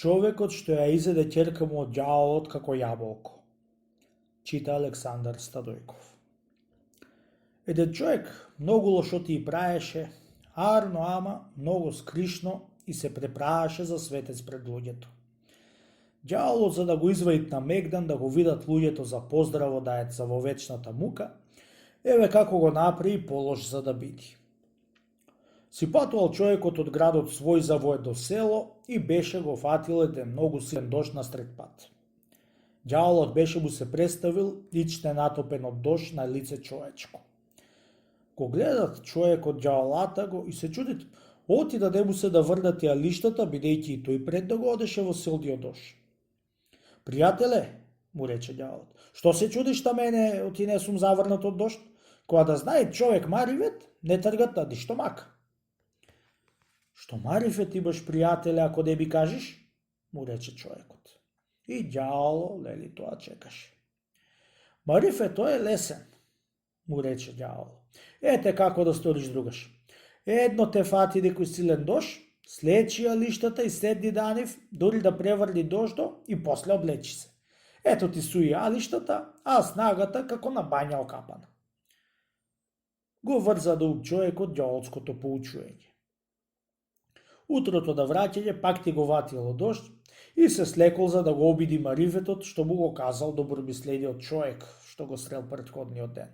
Човекот што ја изеде ќерка му од ѓаволот како јаболко. Чита Александар Стадојков. Еден човек многу лошоти и праеше, арно ама многу скришно и се преправаше за светец пред луѓето. Ѓаволот, за да го извадит на мегдан да го видат луѓето за поздраво дајат во вечната мука, еве како го направи полош за да биди. Си патувал човекот од градот свој завој до село и беше го фатил еден многу силен дожд насред пат. Ѓаволот беше му се представил личне натопен од дожд на лице човечко. Го гледат човекот ѓаволата го и се чудит, оти да не му се да врнат тие лиштата, бидејќи и тој пред да го одеше во силниот дожд. Пријателе, му рече ѓаволот, што се чудиш на мене, оти не сум заврнат од дожд? Кога да знае човек маривет, не тргат на ништо мака. Што мариве ти баш, пријателе, ако не би кажеш? Му рече човекот. И ѓаволо, лели, тоа чекаше. Марифе, тој е лесен, му рече ѓаволо. Ете како да сториш другаш. Едно те фати некој силен дожд, слечи ја лиштата и седни данив, дори да преврни дождо и после облечи се. Ето ти суи ја лиштата, а снагата како на бања окапана. Го врза да ум човекот ѓаволското поучување. Утрото да враќање пак ти го ватило дожд и се слекол за да го обиди мариветот што му го казал добромислениот човек што го срел претходниот ден.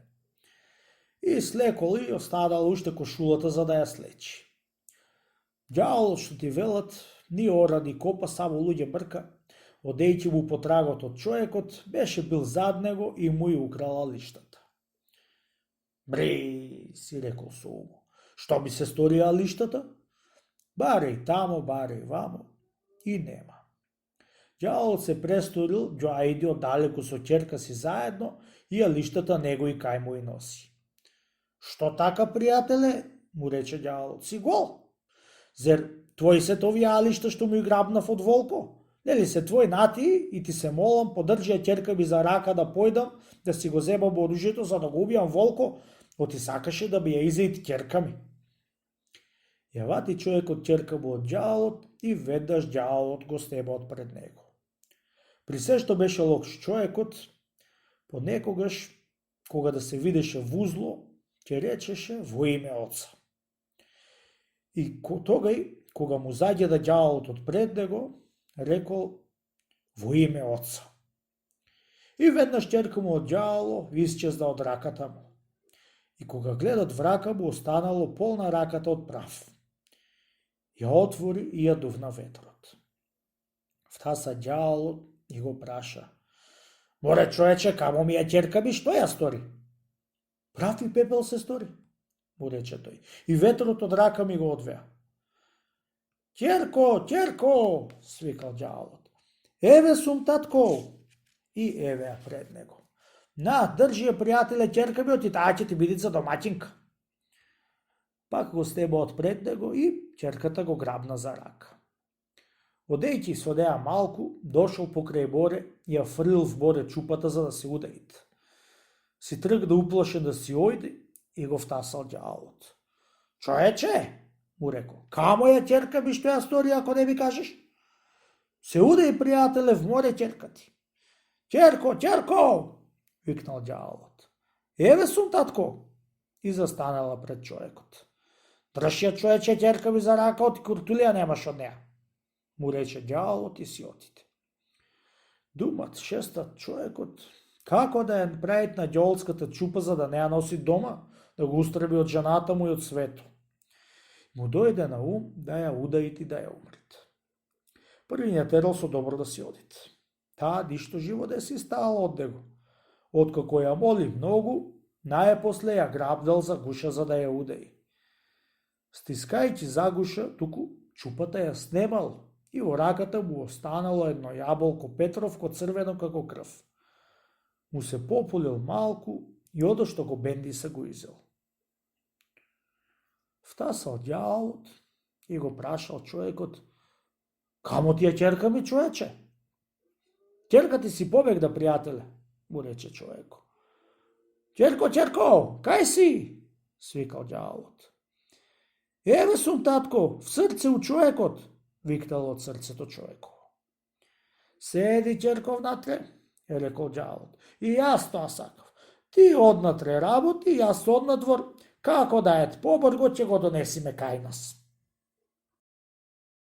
И слекол и останал уште кошулата за да ја слечи. Ѓаволот, што ти велат, ни ора ни копа, само луѓе брка, одејќи му по трагот од човекот, беше бил зад него и му ја украла лиштата. Бри, си рекол со умо, што ми се сторија лиштата? Бареј тамо, бареј вамо, и нема. Ѓаволот се престорил, ѓоајди оддалеку со ќерка си заедно и ја лиштата него и кај му и носи. Што така, пријателе, му рече ѓаволот, си гол? Зер твои се тови алишта што му и грабнав од волко? Нели се твој нати и ти се молам, подржи ја ќерка ми за рака да појдам, да си го зебам оружјето за да го убијам волко, оти сакаше да би ја изеит ќерка ми. Ја вати човекот ќерка му од ѓаволот и веднаш ѓаволот го стеба од пред него. При се што беше лош човекот, понекогаш, кога да се видеше вузло, ќе речеше во име Оца. И тогај, кога му заѓеда ѓаволот од пред него, рекол во име Оца. И веднаш ќерка му од ѓаволо исчезна од раката му. И кога гледат в рака му, останало полна раката од прав. Ја отвори и ја дувна ветрот. Втаса ѓаволот и го праша. Море човече, камо ми ја ќерка ми, што ја стори? Прав и пепел се стори, му рече тој, и ветрот од рака ми го одвеа. Ќерко, ќерко, свикал ѓаволот. Еве сум, татко, и еве ја пред него. На, држи ја, пријателе, ќерка ми, оти таа ќе ти биде за домаќинка. Пак го стеба од пред него и ќерката го грабна за рака. Одејќи со неа малку, дошол покрај боре и ја фрлил в боре чупата за да се удаит. Си тргна уплашен да си ојде и го втасал ѓаволот. Човече, му рекол, камо ја ќерка ми, што ја стори ако не ми кажеш? Се удај, пријателе, в море ќерка ти. Ќерко, ќерко, викнал ѓаволот. Еве сум, татко, и застанала пред човекот. Држ ја, човече, ќерка ми за рака, оти куртулија немаш од неа, му рече ѓаволот и си отиде. Думат шестат човекот, како да ја правит на ѓаволската чупа за да не ја носи дома, да го устреби од жената му и од свето. Му дојде на ум да ја удаит и да ја умрит. Први ја терал со добро да си одит. Таа ништо живо да си стала од него. Откако ја моли многу, најпосле ја грабдал за гуша за да ја удаи. Стискајќи за гуша, туку чупата ја снемал и во раката му останало едно јаболко петровко црвено како крв. Му се пополил малку и одошто го бендиса го изел. Втасал ѓаволот и го прашал човекот, камо ти ја ќерка ми, човече? Ќерка ти си побегда, пријателе, му рече човеко. Ќерко, ќерко, кај си? Свикал ѓаволот. Еве сум, татко, в срце у човекот, викнал од срцето човеко. Седи, ќерков, натре, е рекол ѓавот. И јас тоа сакав. Ти однатре работи, јас однадвор, како да ет побрго ќе го донесиме кај нас.